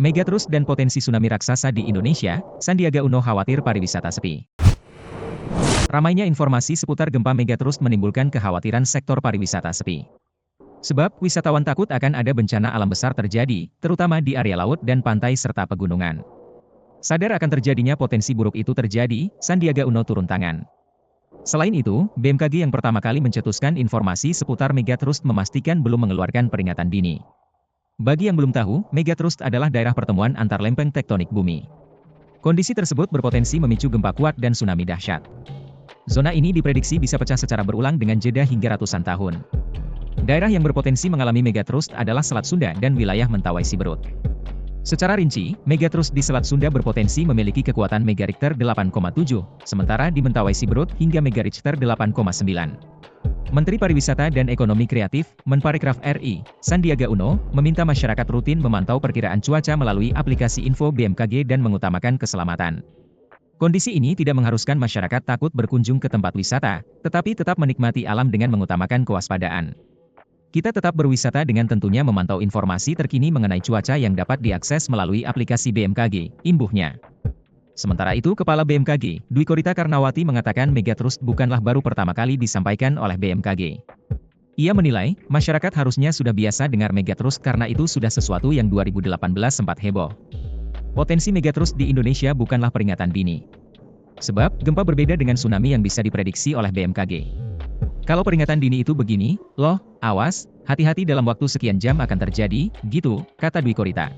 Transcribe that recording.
Megatrust dan potensi tsunami raksasa di Indonesia, Sandiaga Uno khawatir pariwisata sepi. Ramainya informasi seputar gempa Megatrust menimbulkan kekhawatiran sektor pariwisata sepi. Sebab, wisatawan takut akan ada bencana alam besar terjadi, terutama di area laut dan pantai serta pegunungan. Sadar akan terjadinya potensi buruk itu terjadi, Sandiaga Uno turun tangan. Selain itu, BMKG yang pertama kali mencetuskan informasi seputar Megatrust memastikan belum mengeluarkan peringatan dini. Bagi yang belum tahu, Megatrust adalah daerah pertemuan antar lempeng tektonik bumi. Kondisi tersebut berpotensi memicu gempa kuat dan tsunami dahsyat. Zona ini diprediksi bisa pecah secara berulang dengan jeda hingga ratusan tahun. Daerah yang berpotensi mengalami Megatrust adalah Selat Sunda dan wilayah Mentawai Siberut. Secara rinci, Megatrust di Selat Sunda berpotensi memiliki kekuatan Megarichter 8,7, sementara di Mentawai Siberut hingga Megarichter 8,9. Menteri Pariwisata dan Ekonomi Kreatif, Menparekraf RI, Sandiaga Uno, meminta masyarakat rutin memantau perkiraan cuaca melalui aplikasi info BMKG dan mengutamakan keselamatan. Kondisi ini tidak mengharuskan masyarakat takut berkunjung ke tempat wisata, tetapi tetap menikmati alam dengan mengutamakan kewaspadaan. Kita tetap berwisata dengan tentunya memantau informasi terkini mengenai cuaca yang dapat diakses melalui aplikasi BMKG, imbuhnya. Sementara itu, Kepala BMKG, Dwi Korita Karnawati mengatakan Megatrust bukanlah baru pertama kali disampaikan oleh BMKG. Ia menilai, masyarakat harusnya sudah biasa dengar Megatrust karena itu sudah sesuatu yang 2018 sempat heboh. Potensi Megatrust di Indonesia bukanlah peringatan dini. Sebab, gempa berbeda dengan tsunami yang bisa diprediksi oleh BMKG. Kalau peringatan dini itu begini, loh, awas, hati-hati dalam waktu sekian jam akan terjadi, gitu, kata Dwi Korita.